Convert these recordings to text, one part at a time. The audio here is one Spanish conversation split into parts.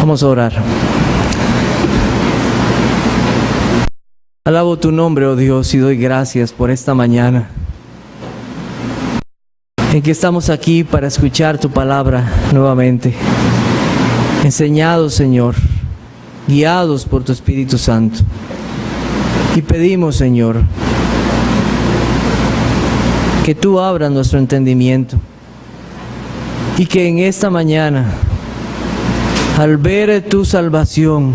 Vamos a orar. Alabo tu nombre, oh Dios, y doy gracias por esta mañana en que estamos aquí para escuchar tu palabra nuevamente. Enseñados, Señor, guiados por tu Espíritu Santo. Y pedimos, Señor, que tú abras nuestro entendimiento y que en esta mañana, al ver tu salvación,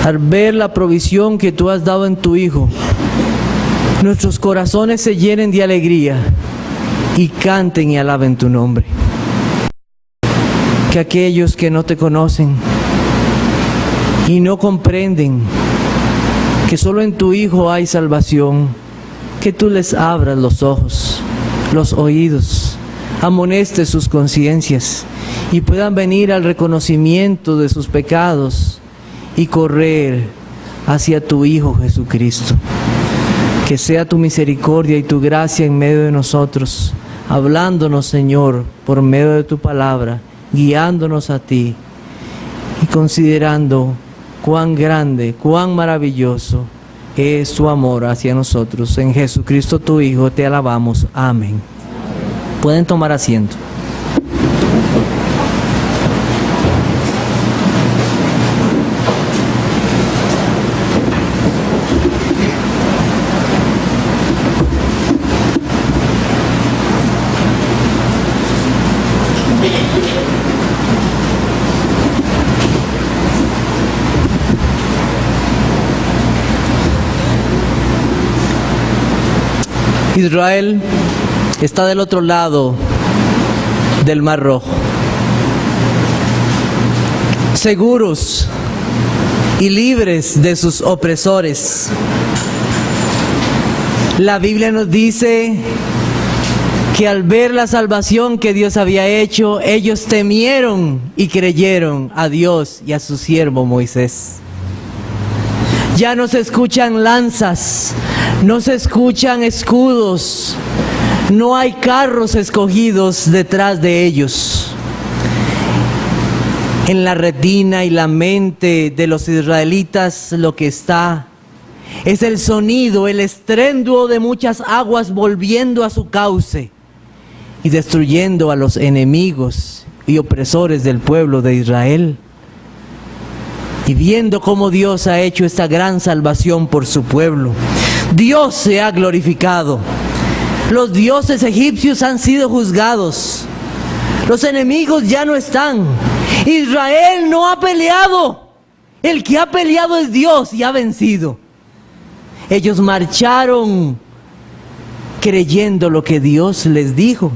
al ver la provisión que tú has dado en tu Hijo, nuestros corazones se llenen de alegría y canten y alaben tu nombre. Que aquellos que no te conocen y no comprenden que solo en tu Hijo hay salvación, que tú les abras los ojos, los oídos, amonestes sus conciencias y puedan venir al reconocimiento de sus pecados y correr hacia tu Hijo Jesucristo. Que sea tu misericordia y tu gracia en medio de nosotros, hablándonos, Señor, por medio de tu palabra, guiándonos a ti y considerando cuán grande, cuán maravilloso es tu amor hacia nosotros. En Jesucristo tu Hijo te alabamos. Amén. Pueden tomar asiento. Israel está del otro lado del Mar Rojo, seguros y libres de sus opresores. La Biblia nos dice que al ver la salvación que Dios había hecho, ellos temieron y creyeron a Dios y a su siervo Moisés. Ya no se escuchan lanzas, no se escuchan escudos, no hay carros escogidos detrás de ellos. En la retina y la mente de los israelitas lo que está es el sonido, el estruendo de muchas aguas volviendo a su cauce y destruyendo a los enemigos y opresores del pueblo de Israel. Y viendo cómo Dios ha hecho esta gran salvación por su pueblo, Dios se ha glorificado. Los dioses egipcios han sido juzgados. Los enemigos ya no están. Israel no ha peleado. El que ha peleado es Dios y ha vencido. Ellos marcharon creyendo lo que Dios les dijo.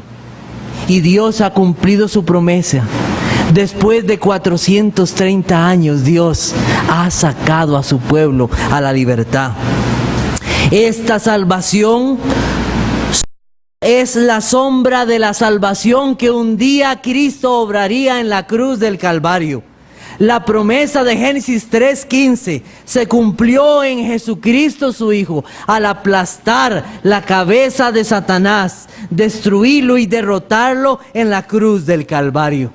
Y Dios ha cumplido su promesa. Después de 430 años, Dios ha sacado a su pueblo a la libertad. Esta salvación es la sombra de la salvación que un día Cristo obraría en la cruz del Calvario. La promesa de Génesis 3:15 se cumplió en Jesucristo su Hijo, al aplastar la cabeza de Satanás, destruirlo y derrotarlo en la cruz del Calvario.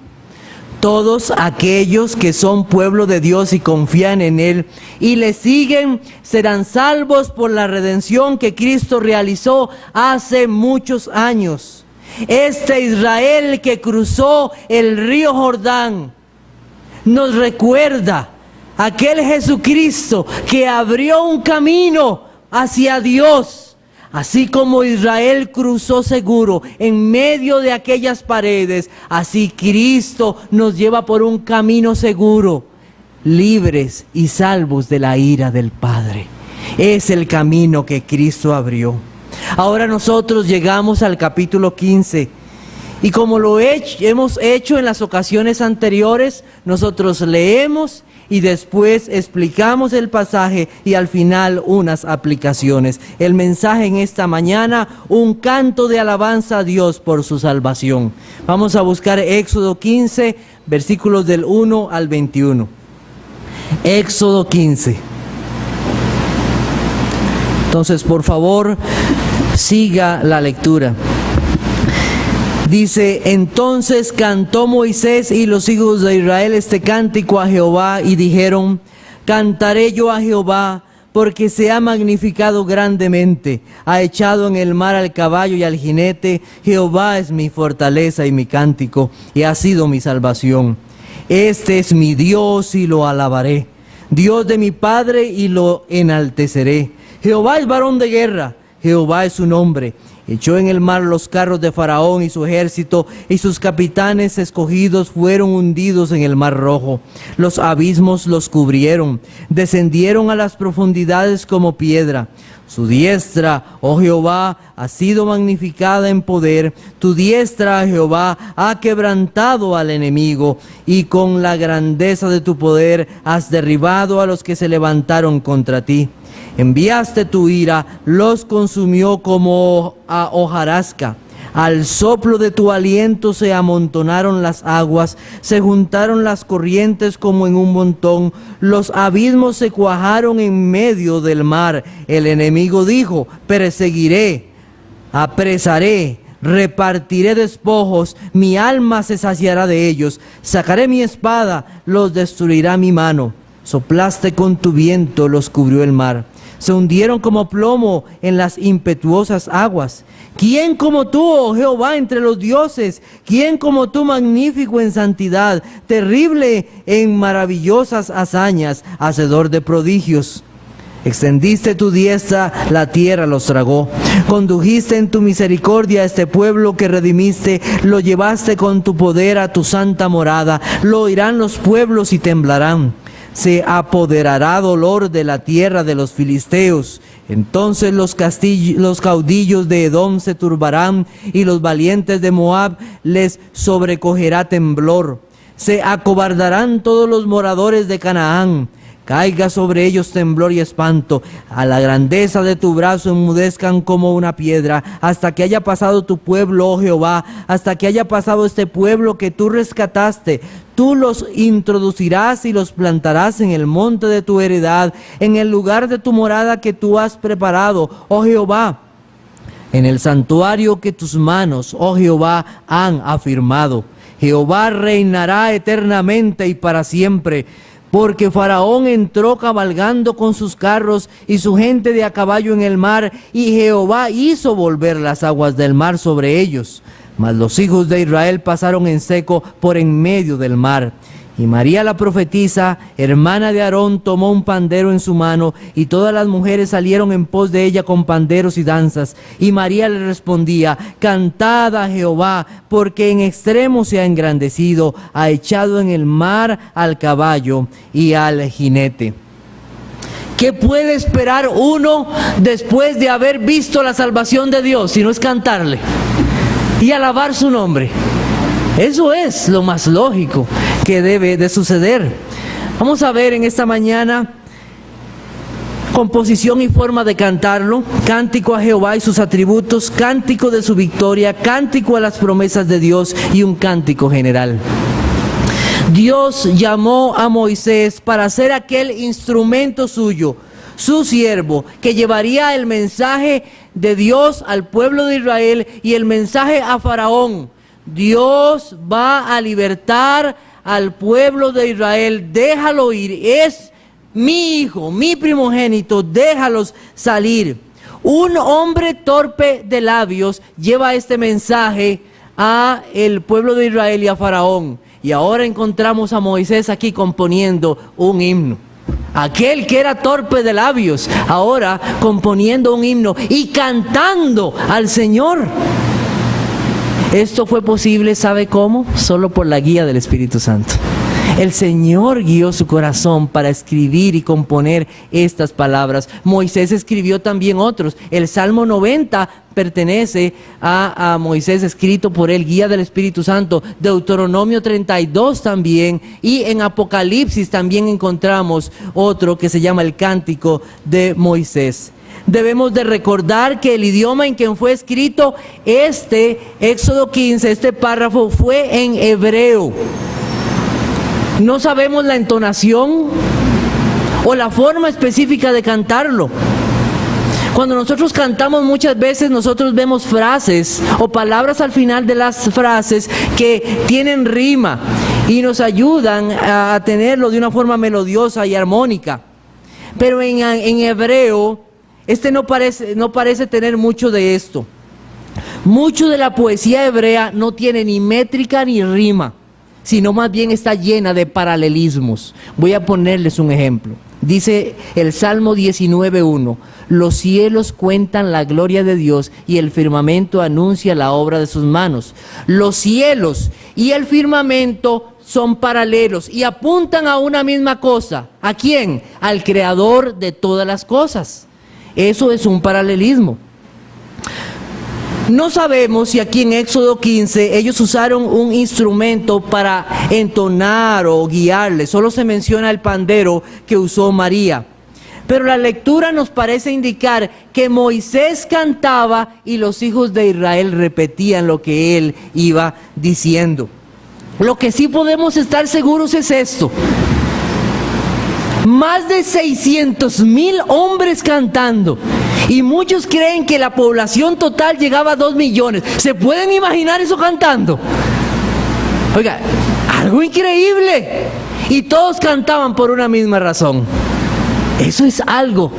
Todos aquellos que son pueblo de Dios y confían en Él y le siguen serán salvos por la redención que Cristo realizó hace muchos años. Este Israel que cruzó el río Jordán nos recuerda aquel Jesucristo que abrió un camino hacia Dios. Así como Israel cruzó seguro en medio de aquellas paredes, así Cristo nos lleva por un camino seguro, libres y salvos de la ira del Padre. Es el camino que Cristo abrió. Ahora nosotros llegamos al capítulo 15 y como lo hemos hecho en las ocasiones anteriores, nosotros leemos y después explicamos el pasaje y al final unas aplicaciones. El mensaje en esta mañana, un canto de alabanza a Dios por su salvación. Vamos a buscar Éxodo 15, versículos del 1 al 21. Éxodo 15. Entonces, por favor, siga la lectura. Dice: entonces cantó Moisés y los hijos de Israel este cántico a Jehová y dijeron: cantaré yo a Jehová, porque se ha magnificado grandemente, ha echado en el mar al caballo y al jinete. Jehová es mi fortaleza y mi cántico, y ha sido mi salvación. Este es mi Dios y lo alabaré, Dios de mi Padre y lo enalteceré. Jehová es varón de guerra, Jehová es su nombre. Echó en el mar los carros de Faraón y su ejército, y sus capitanes escogidos fueron hundidos en el mar rojo. Los abismos los cubrieron, descendieron a las profundidades como piedra. Su diestra, oh Jehová, ha sido magnificada en poder. Tu diestra, Jehová, ha quebrantado al enemigo, y con la grandeza de tu poder has derribado a los que se levantaron contra ti. Enviaste tu ira, los consumió como a hojarasca. Al soplo de tu aliento se amontonaron las aguas, se juntaron las corrientes como en un montón. Los abismos se cuajaron en medio del mar. El enemigo dijo: perseguiré, apresaré, repartiré despojos, mi alma se saciará de ellos. Sacaré mi espada, los destruirá mi mano. Soplaste con tu viento, los cubrió el mar. Se hundieron como plomo en las impetuosas aguas. ¿Quién como tú, oh Jehová, entre los dioses? ¿Quién como tú, magnífico en santidad, terrible en maravillosas hazañas, hacedor de prodigios? Extendiste tu diestra, la tierra los tragó. Condujiste en tu misericordia a este pueblo que redimiste, lo llevaste con tu poder a tu santa morada. Lo oirán los pueblos y temblarán. Se apoderará dolor de la tierra de los filisteos. Entonces los caudillos de Edom se turbarán, y los valientes de Moab les sobrecogerá temblor. Se acobardarán todos los moradores de Canaán. Caiga sobre ellos temblor y espanto. A la grandeza de tu brazo enmudezcan como una piedra, hasta que haya pasado tu pueblo, oh Jehová, hasta que haya pasado este pueblo que tú rescataste. Tú los introducirás y los plantarás en el monte de tu heredad, en el lugar de tu morada que tú has preparado, oh Jehová, en el santuario que tus manos, oh Jehová, han afirmado. Jehová reinará eternamente y para siempre. Porque Faraón entró cabalgando con sus carros y su gente de a caballo en el mar, y Jehová hizo volver las aguas del mar sobre ellos. Mas los hijos de Israel pasaron en seco por en medio del mar. Y María la profetisa, hermana de Aarón, tomó un pandero en su mano, y todas las mujeres salieron en pos de ella con panderos y danzas. Y María le respondía: cantad a Jehová, porque en extremo se ha engrandecido, ha echado en el mar al caballo y al jinete. ¿Qué puede esperar uno después de haber visto la salvación de Dios, si no es cantarle y alabar su nombre? Eso es lo más lógico que debe de suceder. Vamos a ver en esta mañana composición y forma de cantarlo: cántico a Jehová y sus atributos, cántico de su victoria, cántico a las promesas de Dios y un cántico general. Dios llamó a Moisés para ser aquel instrumento suyo, su siervo, que llevaría el mensaje de Dios al pueblo de Israel y el mensaje a Faraón. Dios va a libertar al pueblo de Israel. Déjalo ir, es mi hijo, mi primogénito, déjalos salir. Un hombre torpe de labios lleva este mensaje a el pueblo de Israel y a Faraón. Y ahora encontramos a Moisés aquí componiendo un himno. Aquel que era torpe de labios, ahora componiendo un himno y cantando al Señor. Esto fue posible, ¿sabe cómo? Solo por la guía del Espíritu Santo. El Señor guió su corazón para escribir y componer estas palabras. Moisés escribió también otros. El Salmo 90 pertenece a Moisés, escrito por él, guía del Espíritu Santo. Deuteronomio 32 también. Y en Apocalipsis también encontramos otro que se llama el Cántico de Moisés. Debemos de recordar que el idioma en que fue escrito Éxodo 15, este párrafo, fue en hebreo. No sabemos la entonación o la forma específica de cantarlo. Cuando nosotros cantamos, muchas veces nosotros vemos frases o palabras al final de las frases que tienen rima y nos ayudan a tenerlo de una forma melodiosa y armónica. Pero en hebreo, no parece tener mucho de esto. Mucho de la poesía hebrea no tiene ni métrica ni rima, sino más bien está llena de paralelismos. Voy a ponerles un ejemplo. Dice el Salmo 19:1: los cielos cuentan la gloria de Dios y el firmamento anuncia la obra de sus manos. Los cielos y el firmamento son paralelos y apuntan a una misma cosa. ¿A quién? Al creador de todas las cosas. Eso es un paralelismo. No sabemos si aquí en Éxodo 15 ellos usaron un instrumento para entonar o guiarle. Solo se menciona el pandero que usó María. Pero la lectura nos parece indicar que Moisés cantaba y los hijos de Israel repetían lo que él iba diciendo. Lo que sí podemos estar seguros es esto: más de 600,000 hombres cantando, y muchos creen que la población total llegaba a 2 millones. ¿Se pueden imaginar eso cantando? Oiga, algo increíble. Y todos cantaban por una misma razón. Eso es algo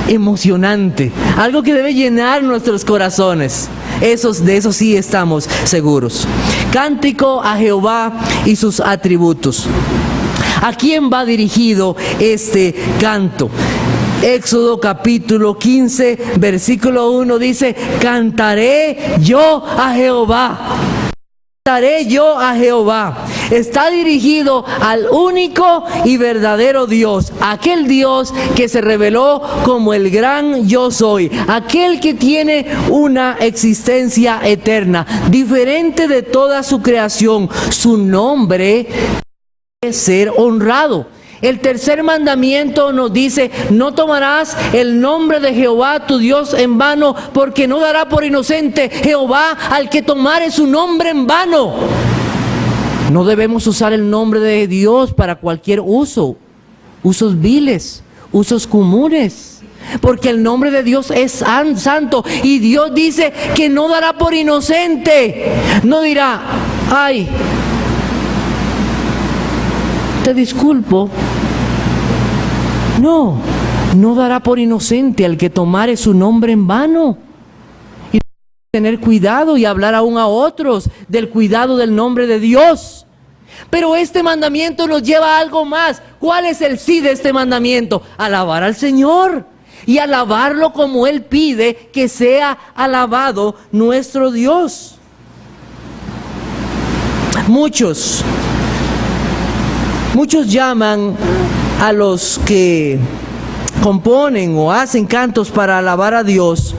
emocionante, algo que debe llenar nuestros corazones. De eso sí estamos seguros. Cántico a Jehová y sus atributos. ¿A quién va dirigido este canto? Éxodo capítulo 15, versículo 1 dice: cantaré yo a Jehová. Cantaré yo a Jehová. Está dirigido al único y verdadero Dios, aquel Dios que se reveló como el gran yo soy, aquel que tiene una existencia eterna, diferente de toda su creación. Su nombre debe ser honrado. El tercer mandamiento nos dice: no tomarás el nombre de Jehová tu Dios en vano, porque no dará por inocente Jehová al que tomare su nombre en vano. No debemos usar el nombre de Dios para cualquier usos viles, usos comunes, porque el nombre de Dios es santo, y Dios dice que no dará por inocente. No dirá: ay, te disculpo. No dará por inocente al que tomare su nombre en vano. Y tener cuidado y hablar aún a otros del cuidado del nombre de Dios. Pero este mandamiento nos lleva a algo más. ¿Cuál es el sí de este mandamiento? Alabar al Señor y alabarlo como Él pide que sea alabado nuestro Dios. Muchos llaman a los que componen o hacen cantos para alabar a Dios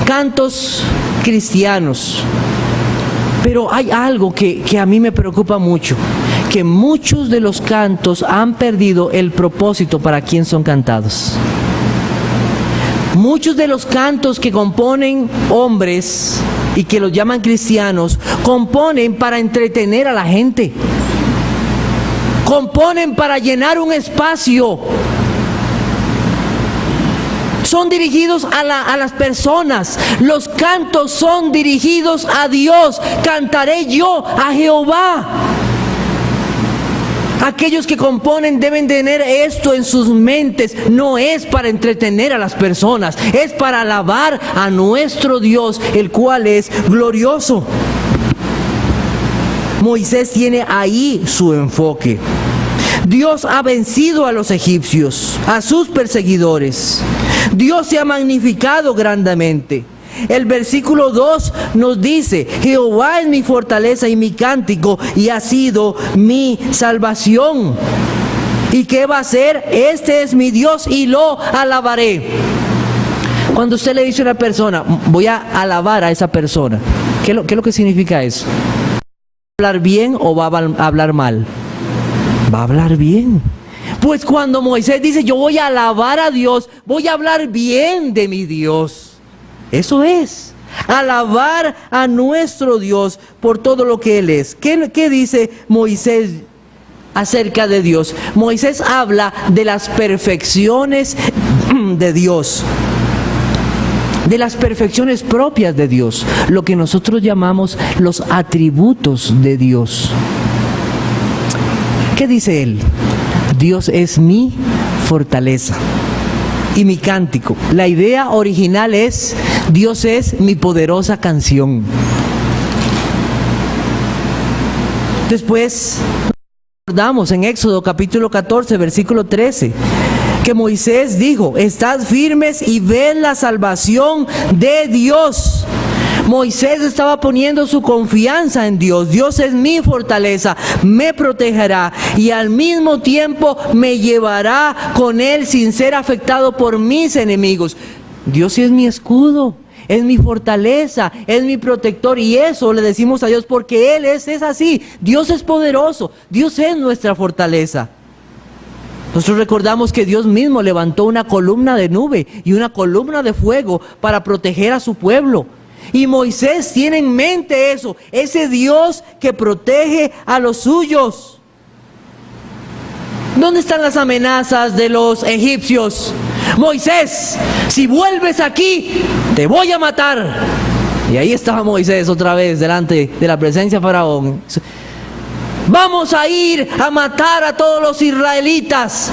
cantos cristianos. Pero hay algo que a mí me preocupa mucho, que muchos de los cantos han perdido el propósito para quien son cantados. Muchos de los cantos que componen hombres y que los llaman cristianos, componen para entretener a la gente. Componen para llenar un espacio. Son dirigidos a las personas. Los cantos son dirigidos a Dios. Cantaré yo a Jehová. Aquellos que componen deben tener esto en sus mentes. No es para entretener a las personas, es para alabar a nuestro Dios, el cual es glorioso. Moisés tiene ahí su enfoque. Dios ha vencido a los egipcios, a sus perseguidores. Dios se ha magnificado grandemente. El versículo 2 nos dice: Jehová es mi fortaleza y mi cántico, y ha sido mi salvación. ¿Y qué va a hacer? Este es mi Dios y lo alabaré. Cuando usted le dice a una persona: voy a alabar a esa persona, ¿qué es lo que significa eso? ¿Va a hablar bien o va a hablar mal? Va a hablar bien. Pues cuando Moisés dice: yo voy a alabar a Dios, voy a hablar bien de mi Dios. Eso es alabar a nuestro Dios por todo lo que Él es. ¿Qué dice Moisés acerca de Dios? Moisés habla de las perfecciones de Dios, de las perfecciones propias de Dios, lo que nosotros llamamos los atributos de Dios. ¿Qué dice él? Dios es mi fortaleza y mi cántico. La idea original es: Dios es mi poderosa canción. Después recordamos en Éxodo capítulo 14, versículo 13, que Moisés dijo: estad firmes y ved la salvación de Dios. Moisés estaba poniendo su confianza en Dios. Dios es mi fortaleza, me protegerá y al mismo tiempo me llevará con él sin ser afectado por mis enemigos. Dios es mi escudo, es mi fortaleza, es mi protector, y eso le decimos a Dios porque Él es así. Dios es poderoso, Dios es nuestra fortaleza. Nosotros recordamos que Dios mismo levantó una columna de nube y una columna de fuego para proteger a su pueblo. Y Moisés tiene en mente eso, ese Dios que protege a los suyos. ¿Dónde están las amenazas de los egipcios? Moisés, si vuelves aquí, te voy a matar. Y ahí estaba Moisés otra vez delante de la presencia de Faraón. Vamos a ir a matar a todos los israelitas.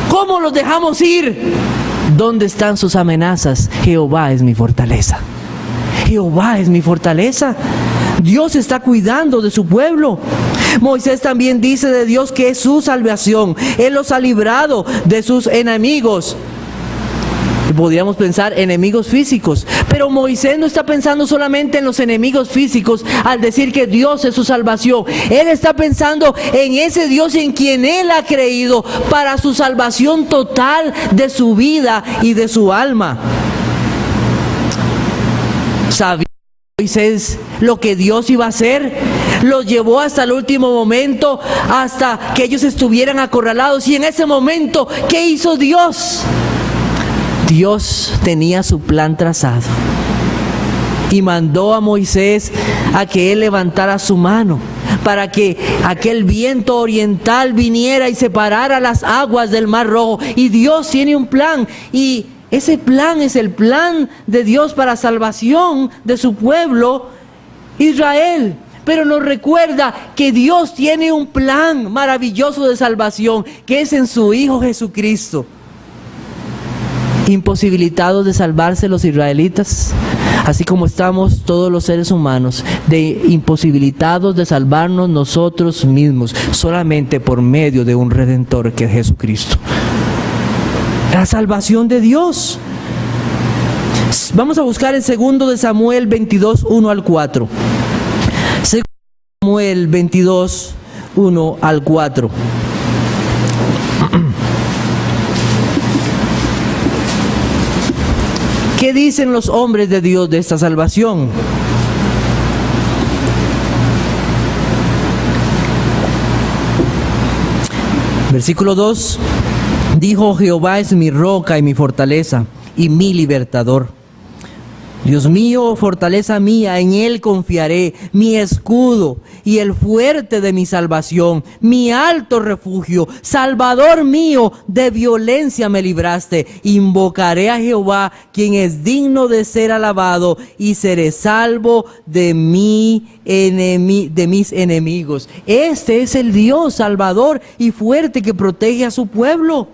¿Cómo los dejamos ir? ¿Dónde están sus amenazas? Jehová es mi fortaleza. Jehová es mi fortaleza. Dios está cuidando de su pueblo. Moisés también dice de Dios que es su salvación. Él los ha librado de sus enemigos. Podríamos pensar enemigos físicos, pero Moisés no está pensando solamente en los enemigos físicos al decir que Dios es su salvación. Él está pensando en ese Dios en quien él ha creído para su salvación total de su vida y de su alma. ¿Sabía Moisés lo que Dios iba a hacer? Los llevó hasta el último momento, hasta que ellos estuvieran acorralados. Y en ese momento, ¿qué hizo Dios? Dios tenía su plan trazado y mandó a Moisés a que él levantara su mano para que aquel viento oriental viniera y separara las aguas del Mar Rojo. Y Dios tiene un plan, y ese plan es el plan de Dios para salvación de su pueblo Israel. Pero nos recuerda que Dios tiene un plan maravilloso de salvación, que es en su Hijo Jesucristo. Imposibilitados de salvarse los israelitas, así como estamos todos los seres humanos, de imposibilitados de salvarnos nosotros mismos, solamente por medio de un Redentor que es Jesucristo. La salvación de Dios. Vamos a buscar en 2 de Samuel 22, 1 al 4. 2 Samuel 22, 1 al 4. ¿Qué dicen los hombres de Dios de esta salvación? Versículo 2. Dijo: Jehová es mi roca y mi fortaleza y mi libertador. Dios mío, fortaleza mía, en Él confiaré, mi escudo y el fuerte de mi salvación, mi alto refugio, Salvador mío, de violencia me libraste. Invocaré a Jehová, quien es digno de ser alabado, y seré salvo de mis enemigos. Este es el Dios salvador y fuerte que protege a su pueblo.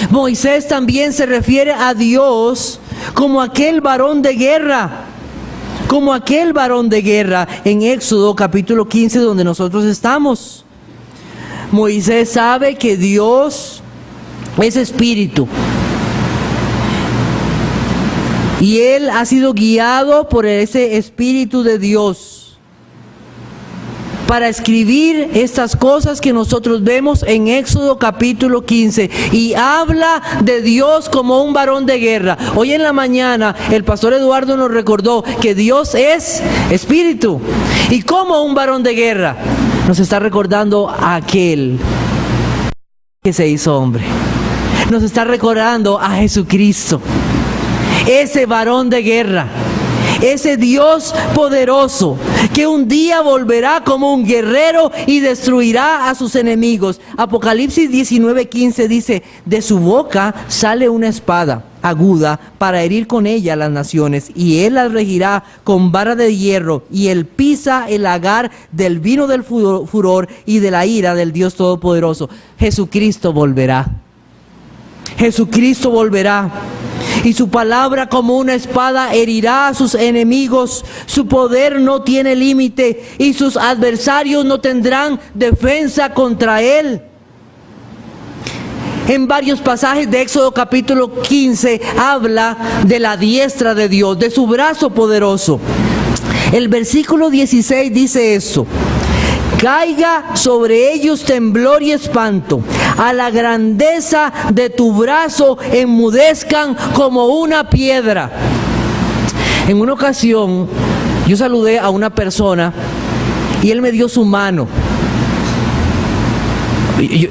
Moisés también se refiere a Dios como aquel varón de guerra, en Éxodo capítulo 15, donde nosotros estamos. Moisés sabe que Dios es espíritu y él ha sido guiado por ese espíritu de Dios para escribir estas cosas que nosotros vemos en Éxodo capítulo 15, y habla de Dios como un varón de guerra. Hoy en la mañana el pastor Eduardo nos recordó que Dios es espíritu, y como un varón de guerra nos está recordando a aquel que se hizo hombre. Nos está recordando a Jesucristo, ese varón de guerra, ese Dios poderoso que un día volverá como un guerrero y destruirá a sus enemigos. Apocalipsis 19:15 dice: de su boca sale una espada aguda para herir con ella a las naciones, y él las regirá con vara de hierro, y él pisa el lagar del vino del furor y de la ira del Dios Todopoderoso. Jesucristo volverá. Jesucristo volverá. Y su palabra como una espada herirá a sus enemigos. Su poder no tiene límite y sus adversarios no tendrán defensa contra él. En varios pasajes de Éxodo capítulo 15 habla de la diestra de Dios, de su brazo poderoso. El versículo 16 dice esto: caiga sobre ellos temblor y espanto, a la grandeza de tu brazo enmudezcan como una piedra. En una ocasión yo saludé a una persona y él me dio su mano.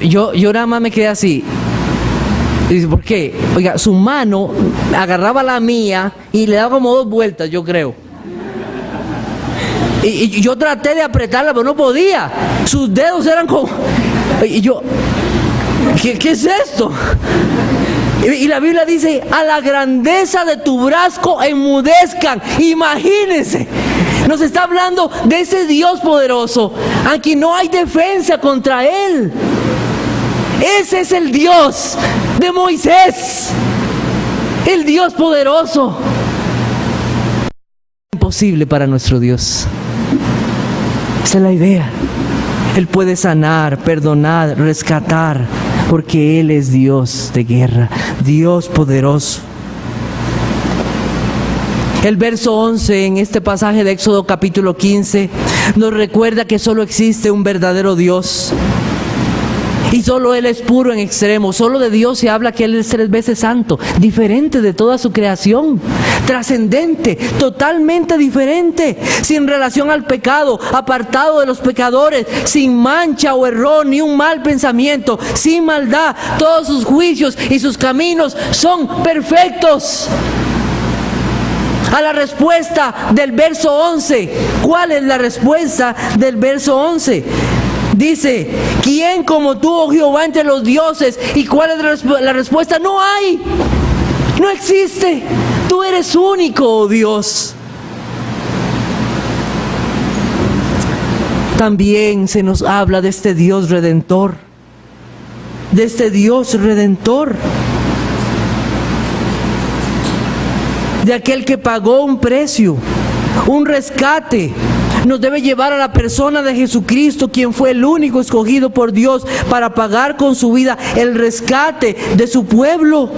Yo nada más me quedé así. Y dice: ¿por qué? Oiga, su mano agarraba la mía y le daba como 2 vueltas, yo creo. Y yo traté de apretarla, pero no podía. Sus dedos eran como... Y yo... ¿Qué es esto? Y la Biblia dice: a la grandeza de tu brazo enmudezcan. Imagínense. Nos está hablando de ese Dios poderoso, aquí no hay defensa contra él. Ese es el Dios de Moisés, el Dios poderoso. Imposible para nuestro Dios. Esa es la idea. Él puede sanar, perdonar, rescatar, porque Él es Dios de guerra, Dios poderoso. El verso 11 en este pasaje de Éxodo capítulo 15 nos recuerda que solo existe un verdadero Dios. Y solo Él es puro en extremo. Solo de Dios se habla que Él es 3 veces santo, diferente de toda su creación, trascendente, totalmente diferente, sin relación al pecado, apartado de los pecadores, sin mancha o error, ni un mal pensamiento, sin maldad. Todos sus juicios y sus caminos son perfectos. A la respuesta del verso 11, ¿cuál es la respuesta del verso 11? Dice: ¿quién como tú, oh Jehová, entre los dioses? ¿Y cuál es la respuesta? No hay, no existe. Tú eres único, oh Dios. También se nos habla de este Dios redentor, de este Dios redentor, de aquel que pagó un precio, un rescate. Nos debe llevar a la persona de Jesucristo, quien fue el único escogido por Dios para pagar con su vida el rescate de su pueblo.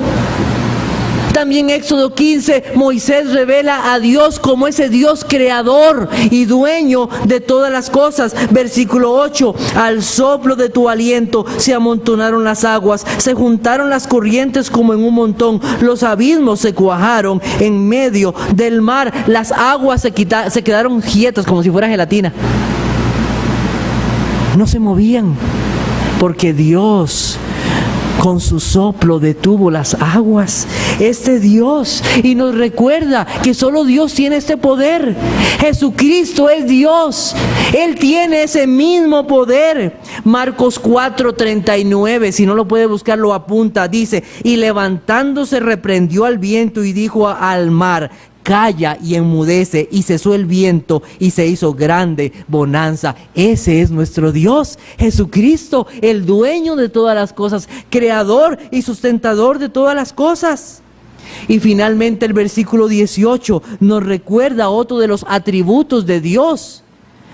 También Éxodo 15, Moisés revela a Dios como ese Dios creador y dueño de todas las cosas. Versículo 8: al soplo de tu aliento se amontonaron las aguas, se juntaron las corrientes como en un montón, los abismos se cuajaron en medio del mar, las aguas se quedaron quietas como si fuera gelatina. No se movían, porque Dios con su soplo detuvo las aguas. Este Dios, y nos recuerda que solo Dios tiene este poder. Jesucristo es Dios, Él tiene ese mismo poder. Marcos 4:39, si no lo puede buscar, lo apunta. Dice: y levantándose reprendió al viento y dijo al mar: calla y enmudece, y cesó el viento y se hizo grande bonanza. Ese es nuestro Dios, Jesucristo, el dueño de todas las cosas, creador y sustentador de todas las cosas. Y finalmente el versículo 18 nos recuerda otro de los atributos de Dios.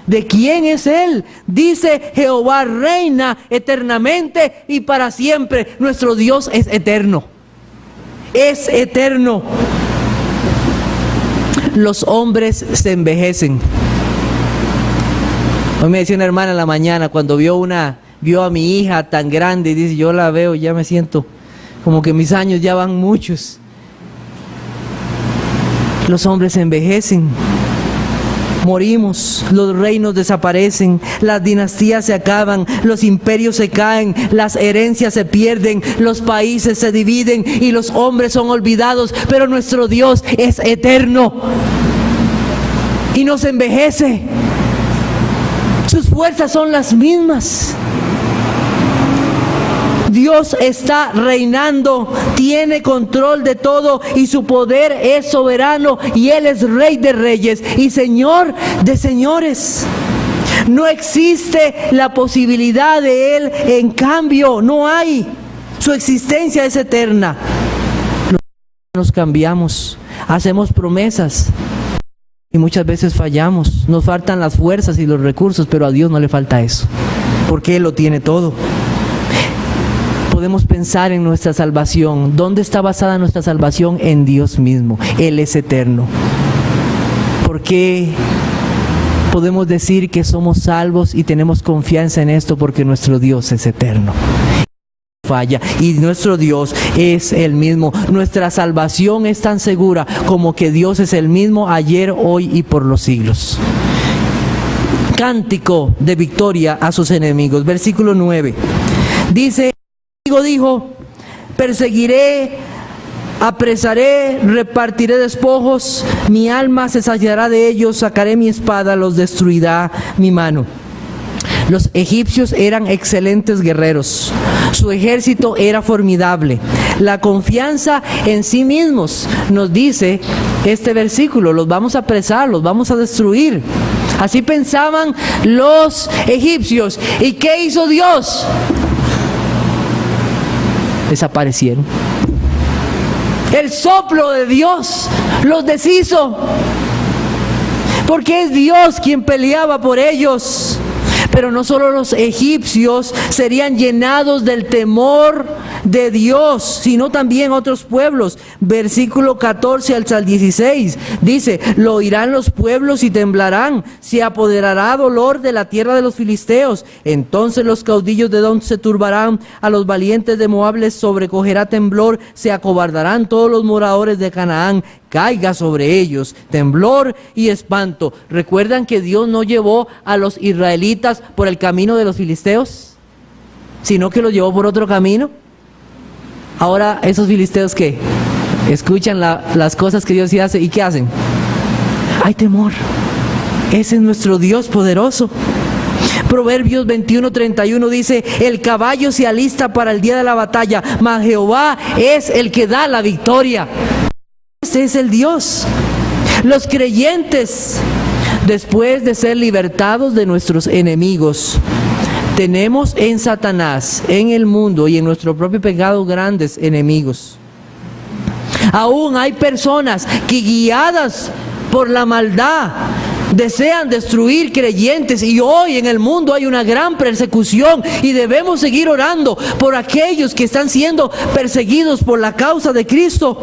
¿De quién es Él? Dice: Jehová reina eternamente y para siempre. Nuestro Dios es eterno. Es eterno. Los hombres se envejecen. Hoy me decía una hermana en la mañana, cuando vio a mi hija tan grande, y dice: yo la veo y ya me siento como que mis años ya van muchos. Los hombres se envejecen, morimos, los reinos desaparecen, las dinastías se acaban, los imperios se caen, las herencias se pierden, los países se dividen y los hombres son olvidados, pero nuestro Dios es eterno. y nos envejece. Sus fuerzas son las mismas. Dios está reinando, tiene control de todo y su poder es soberano y Él es Rey de reyes y Señor de señores. No existe la posibilidad de Él en cambio, no hay. Su existencia es eterna. Nos cambiamos, hacemos promesas y muchas veces fallamos. Nos faltan las fuerzas y los recursos, pero a Dios no le falta eso, porque Él lo tiene todo. Podemos pensar en nuestra salvación. ¿Dónde está basada nuestra salvación? En Dios mismo. Él es eterno. ¿Por qué podemos decir que somos salvos y tenemos confianza en esto? Porque nuestro Dios es eterno. Falla y nuestro Dios es el mismo. Nuestra salvación es tan segura como que Dios es el mismo ayer, hoy y por los siglos. Cántico de victoria a sus enemigos. Versículo 9. Dice: dijo, perseguiré, apresaré, repartiré despojos, mi alma se saciará de ellos, sacaré mi espada, los destruirá mi mano. Los egipcios eran excelentes guerreros, su ejército era formidable. La confianza en sí mismos, nos dice este versículo, los vamos a apresar, los vamos a destruir. Así pensaban los egipcios. ¿Y qué hizo Dios? Desaparecieron. El soplo de Dios los deshizo, porque es Dios quien peleaba por ellos. Pero no solo los egipcios serían llenados del temor de Dios, sino también otros pueblos. Versículo 14 al 16 dice: lo oirán los pueblos y temblarán, se apoderará dolor de la tierra de los filisteos. Entonces los caudillos de Edom se turbarán, a los valientes de Moab les sobrecogerá temblor, se acobardarán todos los moradores de Canaán. Caiga sobre ellos temblor y espanto. ¿Recuerdan que Dios no llevó a los israelitas por el camino de los filisteos, sino que los llevó por otro camino? Ahora esos filisteos, ¿qué? Escuchan las cosas que Dios sí hace, ¿y qué hacen? Hay temor. Ese es nuestro Dios poderoso. Proverbios 21:31 dice: el caballo se alista para el día de la batalla, mas Jehová es el que da la victoria. Este es el Dios. Los creyentes, después de ser libertados de nuestros enemigos, tenemos en Satanás, en el mundo y en nuestro propio pecado grandes enemigos. Aún hay personas que, guiadas por la maldad, desean destruir creyentes, y hoy en el mundo hay una gran persecución y debemos seguir orando por aquellos que están siendo perseguidos por la causa de Cristo.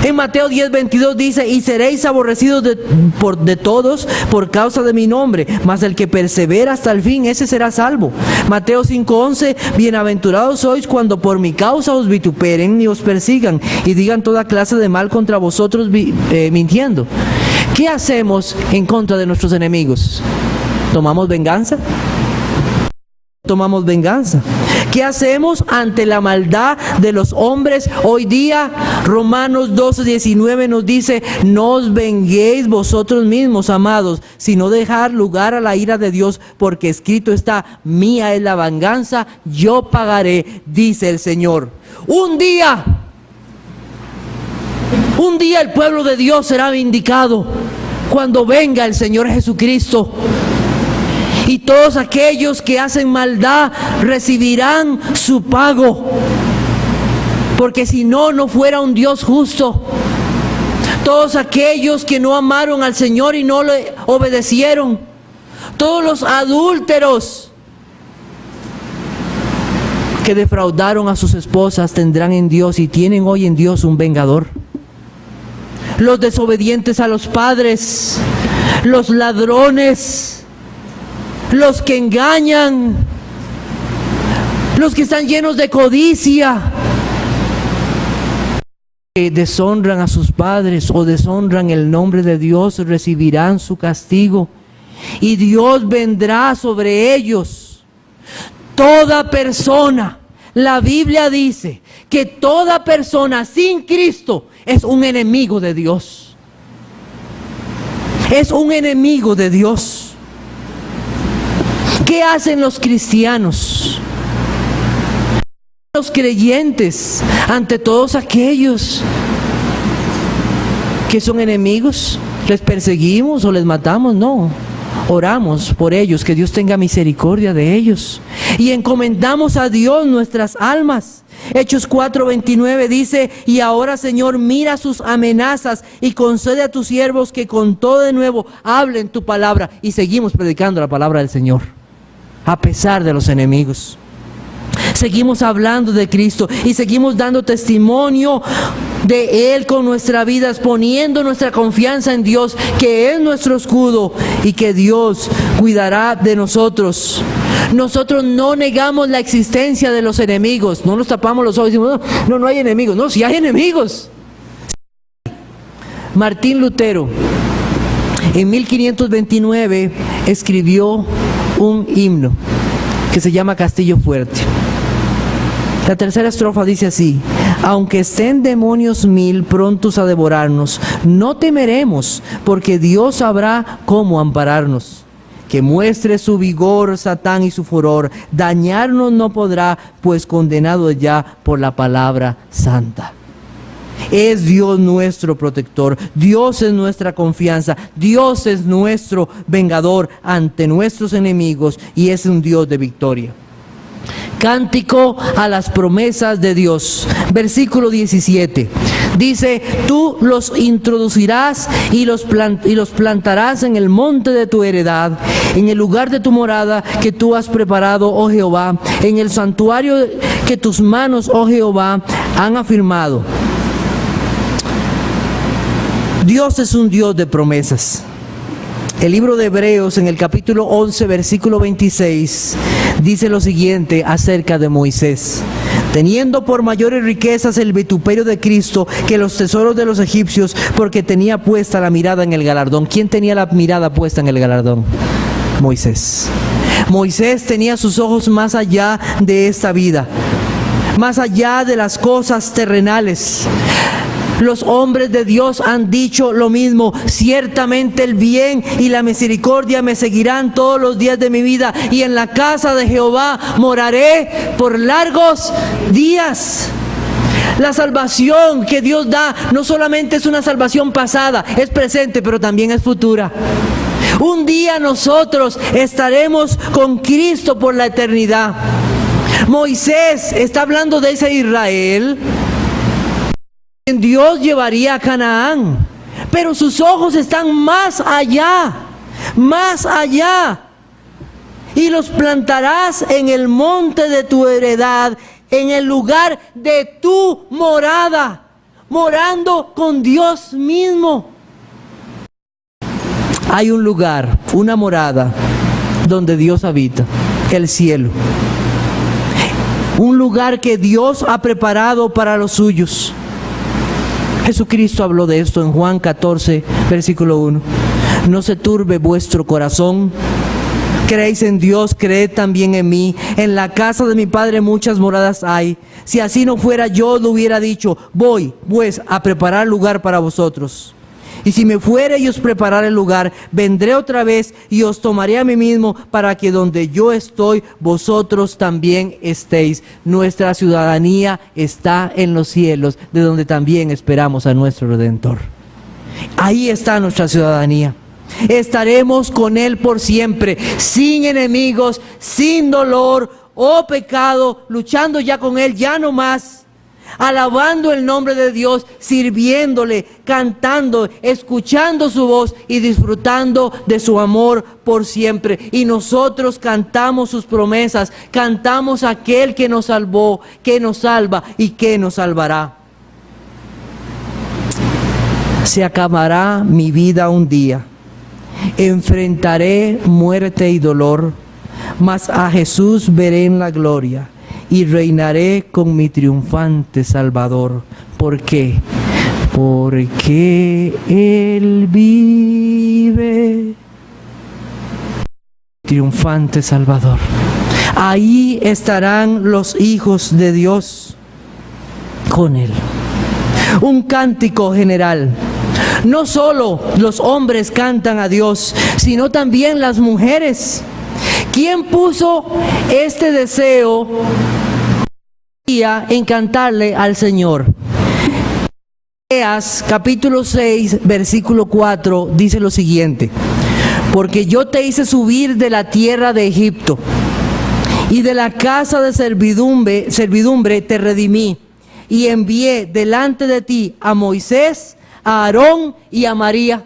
En Mateo 10:22 dice: y seréis aborrecidos de todos por causa de mi nombre, mas el que persevera hasta el fin, ese será salvo. Mateo 5:11: bienaventurados sois cuando por mi causa os vituperen y os persigan y digan toda clase de mal contra vosotros mintiendo. ¿Qué hacemos en contra de nuestros enemigos? ¿Tomamos venganza? Tomamos venganza. ¿Qué hacemos ante la maldad de los hombres hoy día? Romanos 12:19 nos dice: no os venguéis vosotros mismos, amados, sino dejar lugar a la ira de Dios, porque escrito está: mía es la venganza, yo pagaré, dice el Señor. Un día el pueblo de Dios será vindicado cuando venga el Señor Jesucristo. Y todos aquellos que hacen maldad recibirán su pago. Porque si no, no fuera un Dios justo. Todos aquellos que no amaron al Señor y no le obedecieron. Todos los adúlteros que defraudaron a sus esposas tendrán en Dios y tienen hoy en Dios un vengador. Los desobedientes a los padres, los ladrones, los que engañan, los que están llenos de codicia, que deshonran a sus padres o deshonran el nombre de Dios, recibirán su castigo y Dios vendrá sobre ellos. Toda persona, la Biblia dice que toda persona sin Cristo es un enemigo de Dios. Es un enemigo de Dios. ¿Qué hacen los cristianos? Los creyentes ante todos aquellos que son enemigos. ¿Les perseguimos o les matamos? No. Oramos por ellos, que Dios tenga misericordia de ellos. Y encomendamos a Dios nuestras almas. Hechos 4:29 dice: y ahora, Señor, mira sus amenazas y concede a tus siervos que con todo de nuevo hablen tu palabra. Y seguimos predicando la palabra del Señor, a pesar de los enemigos. Seguimos hablando de Cristo y seguimos dando testimonio de Él con nuestra vida, poniendo nuestra confianza en Dios, que es nuestro escudo y que Dios cuidará de nosotros. Nosotros no negamos la existencia de los enemigos, no nos tapamos los ojos y decimos, no hay enemigos. No, sí hay enemigos. Martín Lutero en 1529 escribió un himno que se llama Castillo Fuerte. La tercera estrofa dice así: aunque estén demonios mil prontos a devorarnos, no temeremos, porque Dios sabrá cómo ampararnos. Que muestre su vigor Satán y su furor, dañarnos no podrá, pues condenado ya por la palabra santa. Es Dios nuestro protector, Dios es nuestra confianza, Dios es nuestro vengador ante nuestros enemigos y es un Dios de victoria. Cántico a las promesas de Dios, versículo 17. Dice: tú los introducirás y los plantarás en el monte de tu heredad, en el lugar de tu morada que tú has preparado, oh Jehová, en el santuario que tus manos, oh Jehová, han afirmado. Dios es un Dios de promesas. El libro de Hebreos, en el capítulo 11, versículo 26, dice lo siguiente acerca de Moisés: teniendo por mayores riquezas el vituperio de Cristo que los tesoros de los egipcios, porque tenía puesta la mirada en el galardón. ¿Quién tenía la mirada puesta en el galardón? Moisés. Moisés tenía sus ojos más allá de esta vida, más allá de las cosas terrenales. Los hombres de Dios han dicho lo mismo: ciertamente el bien y la misericordia me seguirán todos los días de mi vida, y en la casa de Jehová moraré por largos días. La salvación que Dios da no solamente es una salvación pasada, es presente, pero también es futura. Un día nosotros estaremos con Cristo por la eternidad. Moisés está hablando de ese Israel Dios llevaría a Canaán, pero sus ojos están más allá, y los plantarás en el monte de tu heredad, en el lugar de tu morada, morando con Dios mismo. Hay un lugar, una morada, donde Dios habita, el cielo. Un lugar que Dios ha preparado para los suyos. Jesucristo habló de esto en Juan 14, versículo 1. No se turbe vuestro corazón. Creéis en Dios, creed también en mí. En la casa de mi Padre muchas moradas hay. Si así no fuera, yo lo hubiera dicho: voy pues a preparar lugar para vosotros. Y si me fuere y os preparare el lugar, vendré otra vez y os tomaré a mí mismo, para que donde yo estoy, vosotros también estéis. Nuestra ciudadanía está en los cielos, de donde también esperamos a nuestro Redentor. Ahí está nuestra ciudadanía. Estaremos con Él por siempre, sin enemigos, sin dolor o pecado, luchando ya con Él, ya no más. Alabando el nombre de Dios, sirviéndole, cantando, escuchando su voz y disfrutando de su amor por siempre. Y nosotros cantamos sus promesas, cantamos a aquel que nos salvó, que nos salva y que nos salvará. Se acabará mi vida un día, enfrentaré muerte y dolor, mas a Jesús veré en la gloria y reinaré con mi triunfante Salvador. ¿Por qué? Porque Él vive. Triunfante Salvador. Ahí estarán los hijos de Dios con Él. Un cántico general. No solo los hombres cantan a Dios, sino también las mujeres. ¿Quién puso este deseo en cantarle al Señor? Oseas capítulo 6, versículo 4 dice lo siguiente: porque yo te hice subir de la tierra de Egipto, y de la casa de servidumbre te redimí, y envié delante de ti a Moisés, a Aarón y a María.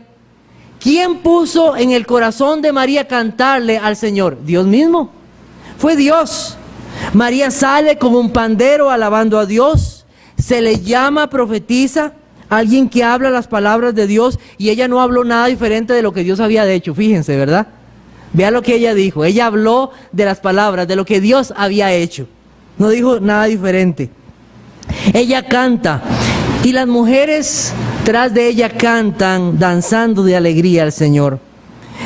¿Quién puso en el corazón de María cantarle al Señor? Dios mismo. Fue Dios. María sale con un pandero alabando a Dios. Se le llama profetisa, alguien que habla las palabras de Dios, y ella no habló nada diferente de lo que Dios había hecho. Fíjense, ¿verdad? Vea lo que ella dijo. Ella habló de las palabras, de lo que Dios había hecho. No dijo nada diferente. Ella canta, y las mujeres tras de ella cantan, danzando de alegría al Señor.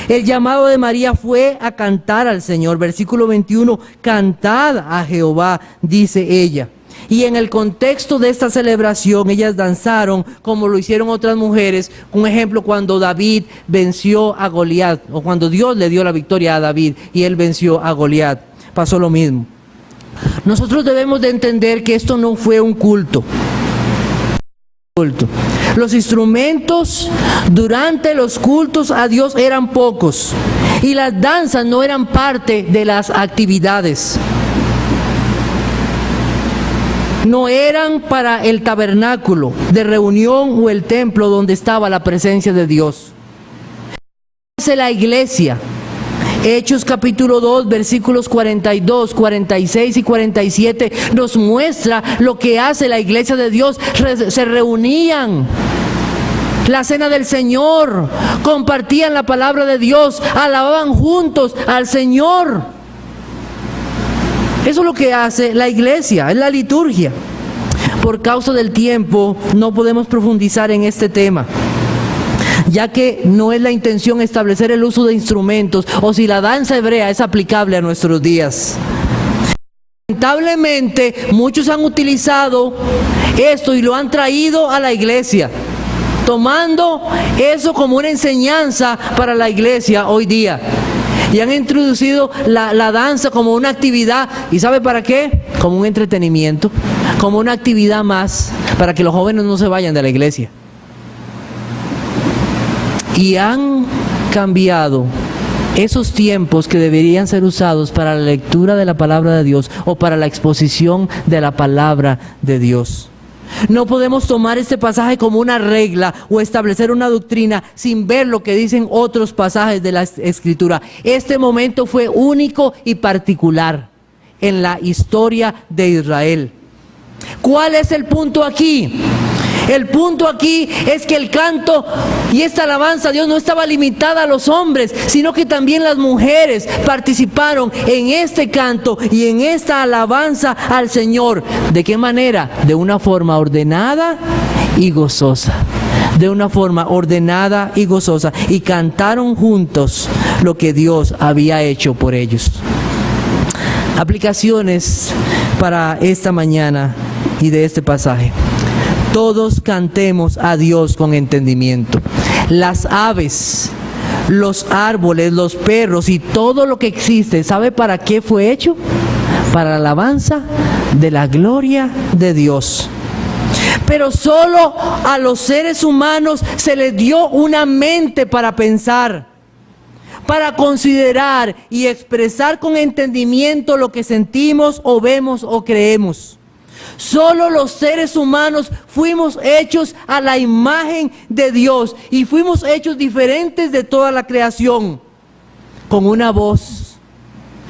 El llamado de María fue a cantar al Señor. Versículo 21, cantad a Jehová, dice ella. Y en el contexto de esta celebración, ellas danzaron como lo hicieron otras mujeres. Un ejemplo, cuando David venció a Goliat, o cuando Dios le dio la victoria a David y él venció a Goliat, pasó lo mismo. Nosotros debemos de entender que esto no fue un culto. Los instrumentos durante los cultos a Dios eran pocos, y las danzas no eran parte de las actividades. No eran para el tabernáculo de reunión o el templo donde estaba la presencia de Dios. La iglesia, Hechos capítulo 2, versículos 42, 46 y 47, nos muestra lo que hace la iglesia de Dios. Se reunían, la cena del Señor, compartían la palabra de Dios, alababan juntos al Señor. Eso es lo que hace la iglesia, es la liturgia. Por causa del tiempo, no podemos profundizar en este tema, ya que no es la intención establecer el uso de instrumentos o si la danza hebrea es aplicable a nuestros días. Lamentablemente, muchos han utilizado esto y lo han traído a la iglesia, tomando eso como una enseñanza para la iglesia hoy día. Y han introducido la danza como una actividad. ¿Y sabe para qué? Como un entretenimiento, como una actividad más, para que los jóvenes no se vayan de la iglesia. Y han cambiado esos tiempos que deberían ser usados para la lectura de la palabra de Dios o para la exposición de la palabra de Dios. No podemos tomar este pasaje como una regla o establecer una doctrina sin ver lo que dicen otros pasajes de la Escritura. Este momento fue único y particular en la historia de Israel. ¿Cuál es el punto aquí? El punto aquí es que el canto y esta alabanza a Dios no estaba limitada a los hombres, sino que también las mujeres participaron en este canto y en esta alabanza al Señor. ¿De qué manera? De una forma ordenada y gozosa. De una forma ordenada y gozosa. Y cantaron juntos lo que Dios había hecho por ellos. Aplicaciones para esta mañana y de este pasaje. Todos cantemos a Dios con entendimiento. Las aves, los árboles, los perros y todo lo que existe, ¿sabe para qué fue hecho? Para la alabanza de la gloria de Dios. Pero solo a los seres humanos se les dio una mente para pensar, para considerar y expresar con entendimiento lo que sentimos o vemos o creemos. Solo los seres humanos fuimos hechos a la imagen de Dios y fuimos hechos diferentes de toda la creación, con una voz,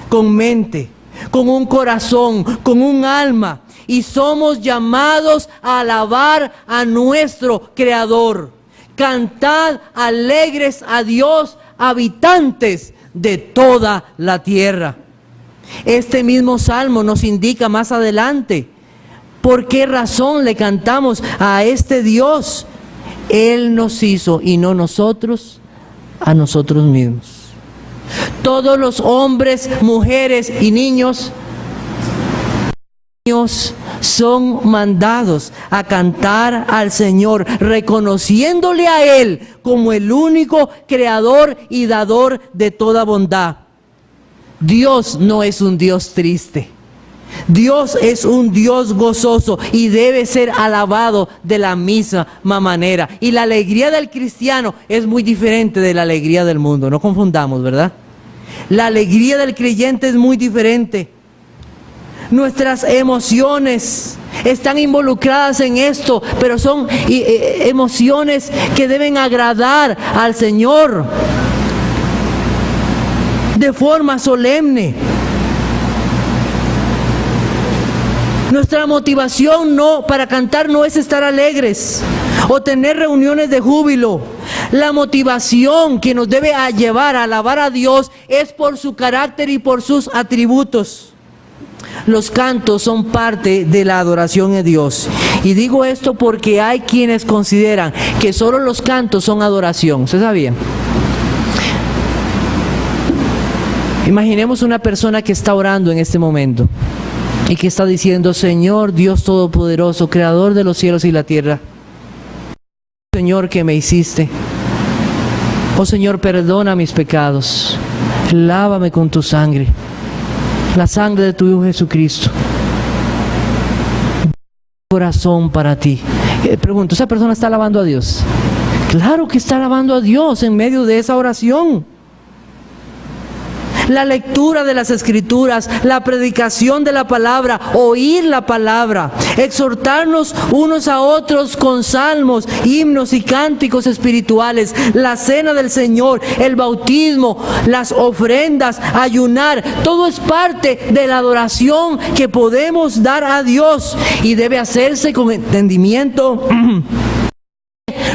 con mente, con un corazón, con un alma, y somos llamados a alabar a nuestro Creador. Cantad alegres a Dios, habitantes de toda la tierra. Este mismo salmo nos indica más adelante por qué razón le cantamos a este Dios. Él nos hizo y no nosotros a nosotros mismos. Todos los hombres, mujeres y niños Niños son mandados a cantar al Señor, reconociéndole a Él como el único creador y dador de toda bondad. Dios no es un Dios triste. Dios es un Dios gozoso y debe ser alabado de la misma manera. Y la alegría del cristiano es muy diferente de la alegría del mundo. No confundamos, ¿verdad? La alegría del creyente es muy diferente. Nuestras emociones están involucradas en esto, pero son emociones que deben agradar al Señor de forma solemne. Nuestra motivación para cantar no es estar alegres o tener reuniones de júbilo. La motivación que nos debe llevar a alabar a Dios es por su carácter y por sus atributos. Los cantos son parte de la adoración a Dios. Y digo esto porque hay quienes consideran que solo los cantos son adoración. ¿Se sabía? Imaginemos una persona que está orando en este momento y que está diciendo: Señor Dios Todopoderoso, Creador de los cielos y la tierra, Señor, que me hiciste. Oh Señor, perdona mis pecados, lávame con tu sangre, la sangre de tu Hijo Jesucristo. Corazón para ti. Pregunto, ¿esa persona está alabando a Dios? Claro que está alabando a Dios en medio de esa oración. La lectura de las Escrituras, la predicación de la palabra, oír la palabra, exhortarnos unos a otros con salmos, himnos y cánticos espirituales, la cena del Señor, el bautismo, las ofrendas, ayunar, todo es parte de la adoración que podemos dar a Dios y debe hacerse con entendimiento,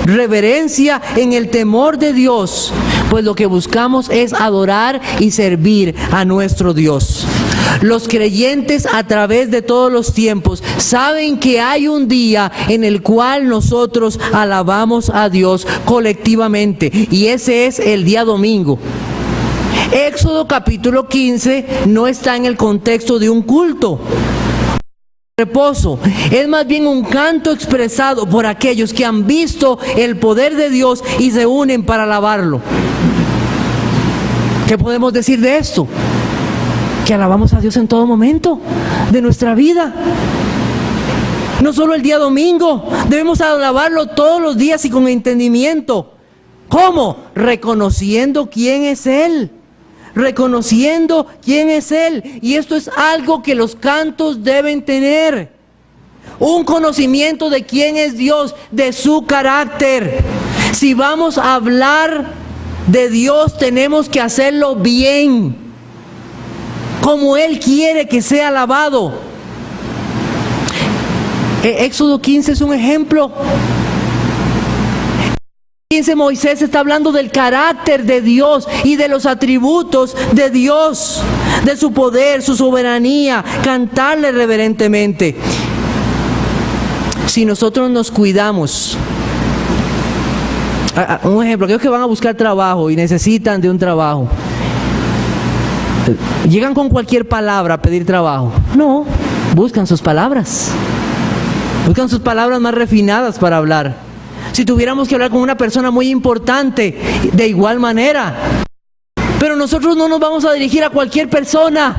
reverencia, en el temor de Dios, pues lo que buscamos es adorar y servir a nuestro Dios. Los creyentes a través de todos los tiempos saben que hay un día en el cual nosotros alabamos a Dios colectivamente, y ese es el día domingo. Éxodo capítulo 15 no está en el contexto de un culto, reposo, es más bien un canto expresado por aquellos que han visto el poder de Dios y se unen para alabarlo. ¿Qué podemos decir de esto? Que alabamos a Dios en todo momento de nuestra vida. No solo el día domingo, debemos alabarlo todos los días y con entendimiento. ¿Cómo? Reconociendo quién es Él. Reconociendo quién es Él. Y esto es algo que los cantos deben tener. Un conocimiento de quién es Dios, de su carácter. Si vamos a hablar de Dios, tenemos que hacerlo bien, como Él quiere que sea alabado. Éxodo 15 es un ejemplo. 15 Moisés está hablando del carácter de Dios y de los atributos de Dios, de su poder, su soberanía, cantarle reverentemente. Si nosotros nos cuidamos, un ejemplo, aquellos que van a buscar trabajo y necesitan de un trabajo, ¿llegan con cualquier palabra a pedir trabajo? No, buscan sus palabras. Buscan sus palabras más refinadas para hablar. Si tuviéramos que hablar con una persona muy importante, de igual manera. Pero nosotros no nos vamos a dirigir a cualquier persona.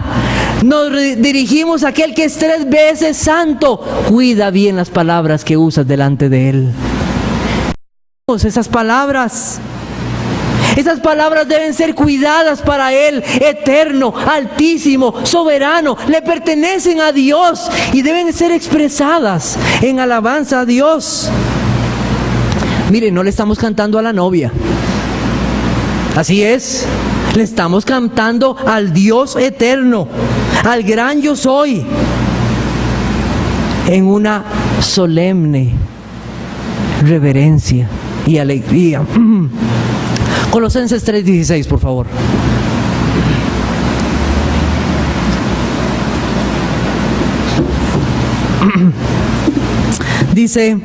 Nos dirigimos a aquel que es 3 veces santo. Cuida bien las palabras que usas delante de Él. Esas palabras deben ser cuidadas para Él, eterno, altísimo, soberano, le pertenecen a Dios y deben ser expresadas en alabanza a Dios. Mire, no le estamos cantando a la novia, así es, le estamos cantando al Dios eterno, al gran yo soy, en una solemne reverencia y alegría. Colosenses 3:16, por favor. Dice: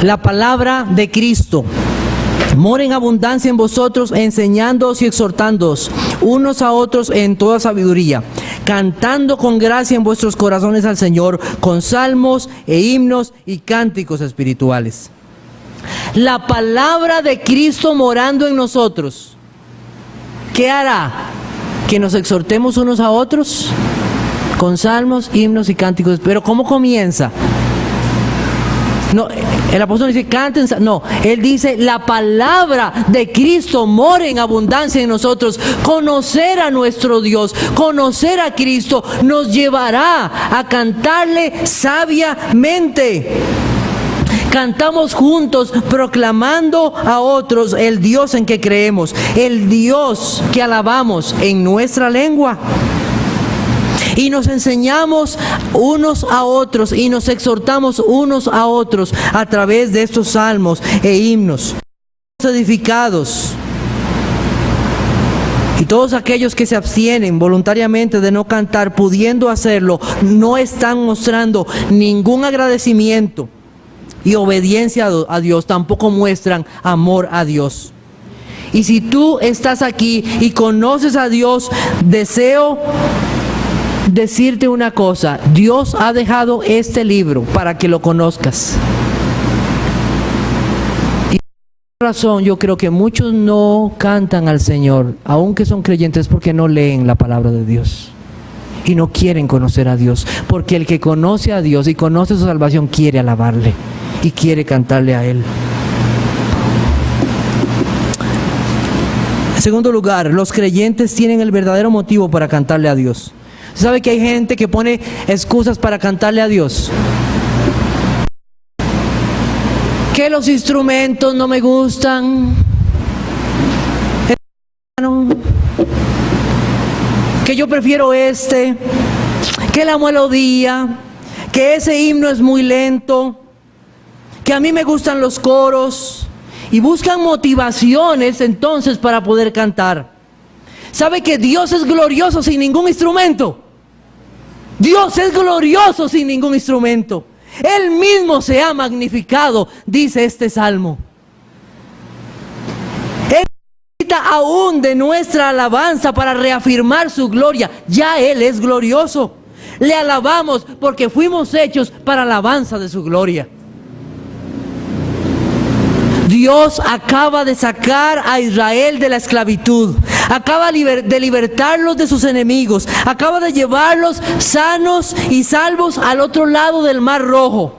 la palabra de Cristo More en abundancia en vosotros, enseñándoos y exhortándoos unos a otros en toda sabiduría, cantando con gracia en vuestros corazones al Señor, con salmos e himnos y cánticos espirituales. La palabra de Cristo morando en nosotros, ¿qué hará? Que nos exhortemos unos a otros con salmos, himnos y cánticos. Pero ¿cómo comienza? No, el apóstol dice canten, no, él dice la palabra de Cristo mora en abundancia en nosotros. Conocer a nuestro Dios, conocer a Cristo nos llevará a cantarle sabiamente. Cantamos juntos proclamando a otros el Dios en que creemos, el Dios que alabamos en nuestra lengua. Y nos enseñamos unos a otros y nos exhortamos unos a otros a través de estos salmos e himnos. Edificados. Y todos aquellos que se abstienen voluntariamente de no cantar, pudiendo hacerlo, no están mostrando ningún agradecimiento y obediencia a Dios, tampoco muestran amor a Dios. Y si tú estás aquí y conoces a Dios, deseo decirte una cosa: Dios ha dejado este libro para que lo conozcas. Y por esa razón yo creo que muchos no cantan al Señor, aunque son creyentes, porque no leen la palabra de Dios y no quieren conocer a Dios, porque el que conoce a Dios y conoce su salvación quiere alabarle y quiere cantarle a Él. En segundo lugar, los creyentes tienen el verdadero motivo para cantarle a Dios. ¿Sabe que hay gente que pone excusas para cantarle a Dios? Que los instrumentos no me gustan, que yo prefiero que la melodía, que ese himno es muy lento, que a mí me gustan los coros, y buscan motivaciones entonces para poder cantar. ¿Sabe que Dios es glorioso sin ningún instrumento? Dios es glorioso sin ningún instrumento. Él mismo se ha magnificado, dice este salmo. Él necesita aún de nuestra alabanza para reafirmar su gloria. Ya Él es glorioso. Le alabamos porque fuimos hechos para alabanza de su gloria. Dios acaba de sacar a Israel de la esclavitud, acaba de libertarlos de sus enemigos, acaba de llevarlos sanos y salvos al otro lado del Mar Rojo.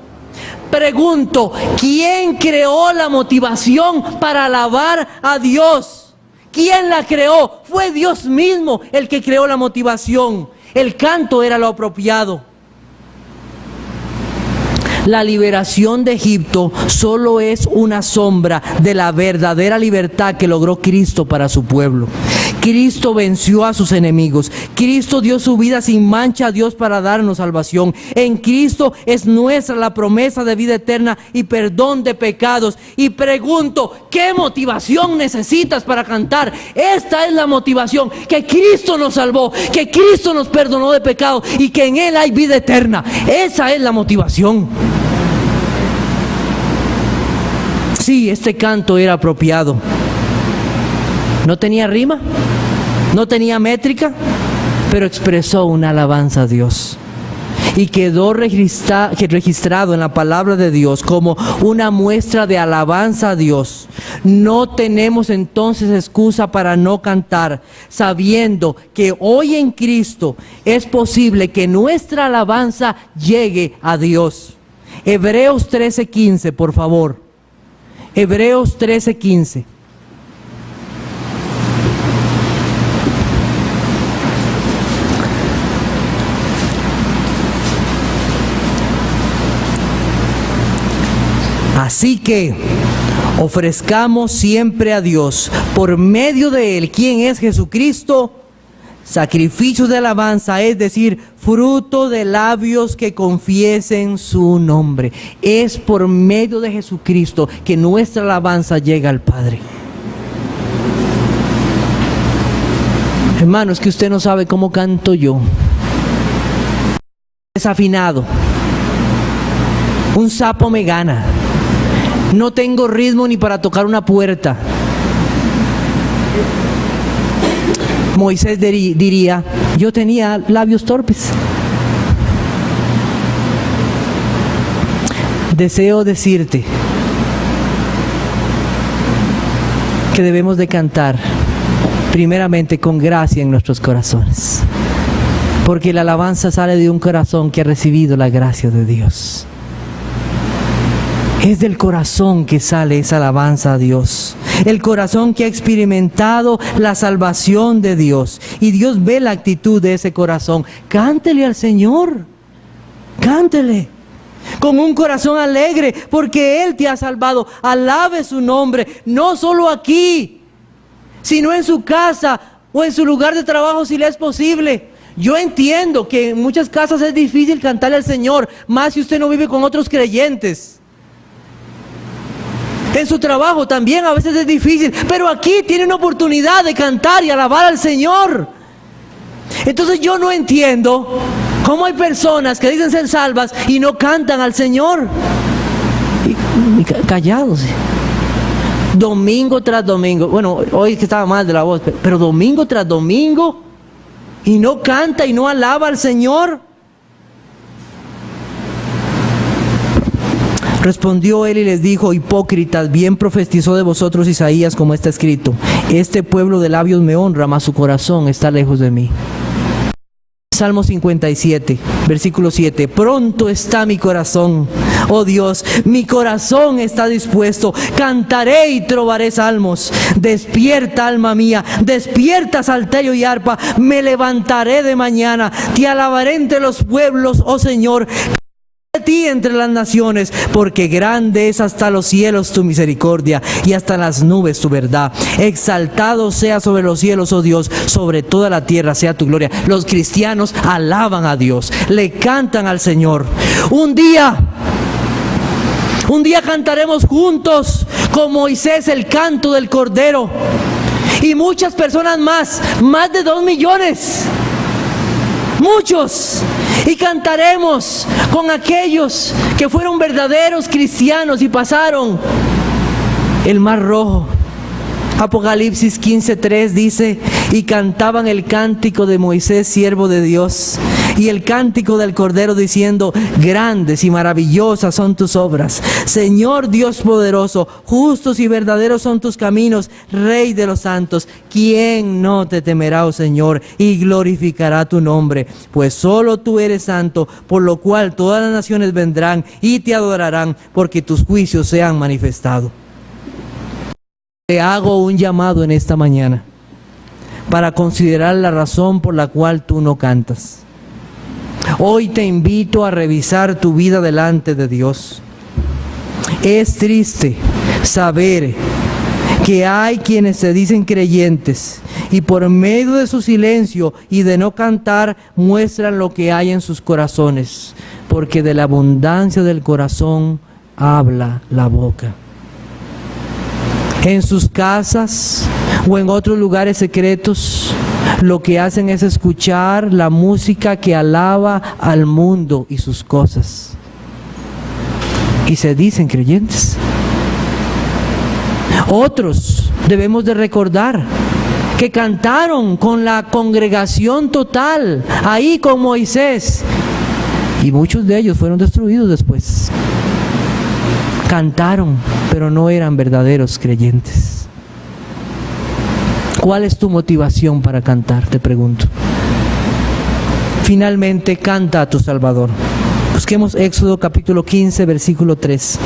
Pregunto, ¿quién creó la motivación para alabar a Dios? ¿Quién la creó? Fue Dios mismo el que creó la motivación. El canto era lo apropiado. La liberación de Egipto solo es una sombra de la verdadera libertad que logró Cristo para su pueblo. Cristo venció a sus enemigos. Cristo dio su vida sin mancha a Dios para darnos salvación. En Cristo es nuestra la promesa de vida eterna y perdón de pecados. Y pregunto, ¿qué motivación necesitas para cantar? Esta es la motivación: que Cristo nos salvó, que Cristo nos perdonó de pecado y que en Él hay vida eterna. Esa es la motivación. Sí, este canto era apropiado. No tenía rima, no tenía métrica, pero expresó una alabanza a Dios. Y quedó registrado en la palabra de Dios como una muestra de alabanza a Dios. No tenemos entonces excusa para no cantar, sabiendo que hoy en Cristo es posible que nuestra alabanza llegue a Dios. Hebreos 13:15, por favor. Hebreos 13:15. Así que ofrezcamos siempre a Dios, por medio de Él, quien es Jesucristo, sacrificio de alabanza, es decir, fruto de labios que confiesen su nombre. Es por medio de Jesucristo que nuestra alabanza llega al Padre. Hermano, es que usted no sabe cómo canto yo. Desafinado. Un sapo me gana. No tengo ritmo ni para tocar una puerta. Moisés diría, yo tenía labios torpes. Deseo decirte que debemos de cantar primeramente con gracia en nuestros corazones, porque la alabanza sale de un corazón que ha recibido la gracia de Dios. Es del corazón que sale esa alabanza a Dios, el corazón que ha experimentado la salvación de Dios, y Dios ve la actitud de ese corazón. Cántele al Señor, cántele con un corazón alegre, porque Él te ha salvado. Alabe su nombre, no solo aquí, sino en su casa o en su lugar de trabajo, si le es posible. Yo entiendo que en muchas casas es difícil cantarle al Señor, más si usted no vive con otros creyentes. En su trabajo también a veces es difícil, pero aquí tiene una oportunidad de cantar y alabar al Señor. Entonces yo no entiendo cómo hay personas que dicen ser salvas y no cantan al Señor. Y callados. Domingo tras domingo. Bueno, hoy es que estaba mal de la voz, pero domingo tras domingo y no canta y no alaba al Señor. Respondió él y les dijo: hipócritas, bien profetizó de vosotros Isaías, como está escrito: este pueblo de labios me honra, mas su corazón está lejos de mí. Salmo 57, versículo 7. Pronto está mi corazón, oh Dios, mi corazón está dispuesto. Cantaré y trovaré salmos. Despierta, alma mía, despierta, salterio y arpa. Me levantaré de mañana, te alabaré entre los pueblos, oh Señor. De ti entre las naciones, porque grande es hasta los cielos tu misericordia y hasta las nubes tu verdad. Exaltado sea sobre los cielos, oh Dios, sobre toda la tierra sea tu gloria. Los cristianos alaban a Dios, le cantan al Señor. Un día cantaremos juntos con Moisés el canto del Cordero, y muchas personas más de 2 millones, muchos. Y cantaremos con aquellos que fueron verdaderos cristianos y pasaron el Mar Rojo. Apocalipsis 15:3 dice: y cantaban el cántico de Moisés, siervo de Dios, y el cántico del Cordero, diciendo: grandes y maravillosas son tus obras, Señor Dios poderoso, justos y verdaderos son tus caminos, Rey de los santos. ¿Quién no te temerá, oh Señor, y glorificará tu nombre? Pues solo tú eres santo, por lo cual todas las naciones vendrán y te adorarán, porque tus juicios se han manifestado. Te hago un llamado en esta mañana para considerar la razón por la cual tú no cantas. Hoy te invito a revisar tu vida delante de Dios. Es triste saber que hay quienes se dicen creyentes y por medio de su silencio y de no cantar muestran lo que hay en sus corazones, porque de la abundancia del corazón habla la boca. En sus casas o en otros lugares secretos, lo que hacen es escuchar la música que alaba al mundo y sus cosas. Y se dicen creyentes. Otros debemos de recordar que cantaron con la congregación total, ahí con Moisés, y muchos de ellos fueron destruidos después. Cantaron, pero no eran verdaderos creyentes. ¿Cuál es tu motivación para cantar? Te pregunto. Finalmente, canta a tu Salvador. Busquemos Éxodo capítulo 15, versículo 3.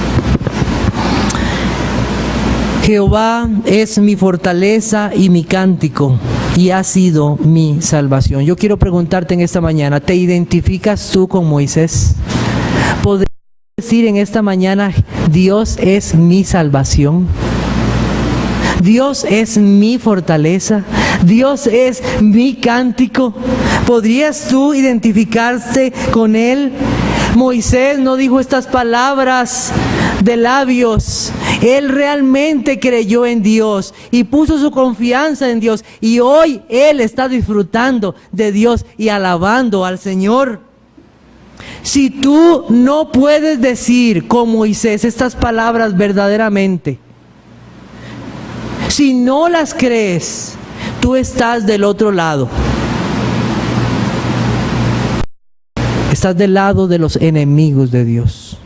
Jehová es mi fortaleza y mi cántico, y ha sido mi salvación. Yo quiero preguntarte en esta mañana, ¿te identificas tú con Moisés? ¿Podrías decir en esta mañana: Dios es mi salvación? Dios es mi fortaleza, Dios es mi cántico. ¿Podrías tú identificarte con Él? Moisés no dijo estas palabras de labios. Él realmente creyó en Dios y puso su confianza en Dios, y hoy él está disfrutando de Dios y alabando al Señor. Si tú no puedes decir con Moisés estas palabras verdaderamente, si no las crees, tú estás del otro lado. Estás del lado de los enemigos de Dios,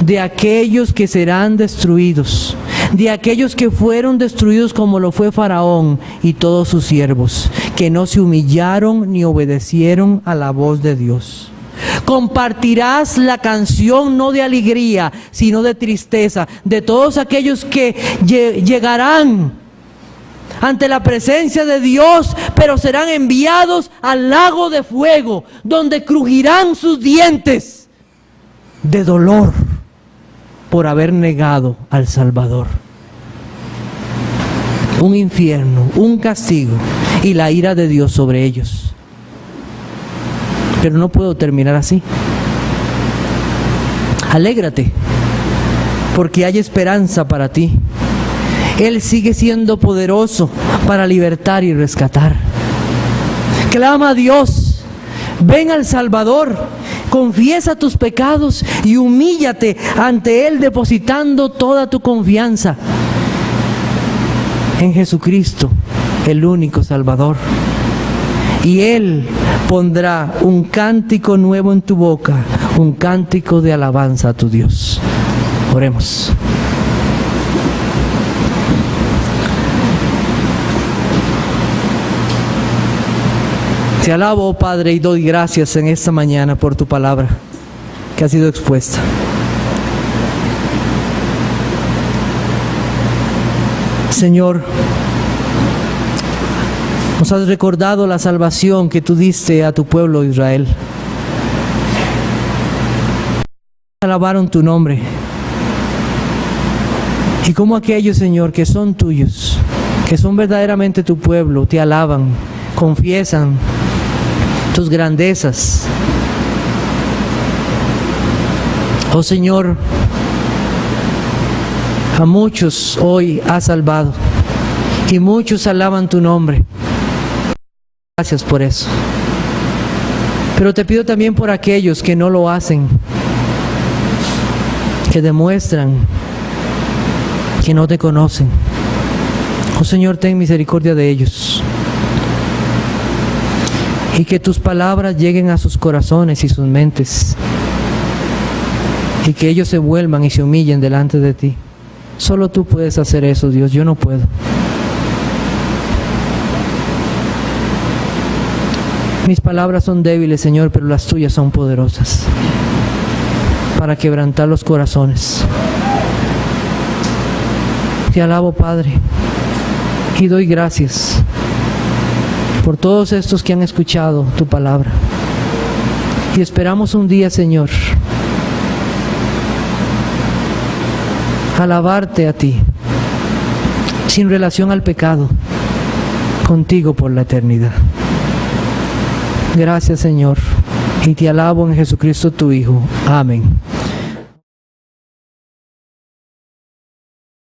de aquellos que serán destruidos, de aquellos que fueron destruidos como lo fue Faraón y todos sus siervos, que no se humillaron ni obedecieron a la voz de Dios. Compartirás la canción no de alegría, sino de tristeza, de todos aquellos que llegarán ante la presencia de Dios, pero serán enviados al lago de fuego, donde crujirán sus dientes de dolor por haber negado al Salvador. Un infierno, un castigo y la ira de Dios sobre ellos. Pero no puedo terminar así. Alégrate, porque hay esperanza para ti. Él sigue siendo poderoso para libertar y rescatar. Clama a Dios, ven al Salvador, confiesa tus pecados y humíllate ante Él, depositando toda tu confianza en Jesucristo, el único Salvador. Y Él pondrá un cántico nuevo en tu boca, un cántico de alabanza a tu Dios. Oremos. Te alabo, oh Padre, y doy gracias en esta mañana por tu palabra que ha sido expuesta. Señor, nos has recordado la salvación que tú diste a tu pueblo Israel. Alabaron tu nombre. Y como aquellos, Señor, que son tuyos, que son verdaderamente tu pueblo, te alaban, confiesan tus grandezas. Oh Señor, a muchos hoy has salvado y muchos alaban tu nombre. Gracias por eso. Pero te pido también por aquellos que no lo hacen, que demuestran que no te conocen. Oh Señor, ten misericordia de ellos. Y que tus palabras lleguen a sus corazones y sus mentes. Y que ellos se vuelvan y se humillen delante de ti. Solo tú puedes hacer eso, Dios. Yo no puedo. Mis palabras son débiles, Señor, pero las tuyas son poderosas para quebrantar los corazones. Te alabo, Padre, y doy gracias por todos estos que han escuchado tu palabra. Y esperamos un día, Señor, alabarte a ti, sin relación al pecado, contigo por la eternidad. Gracias, Señor, y te alabo en Jesucristo tu Hijo. Amén.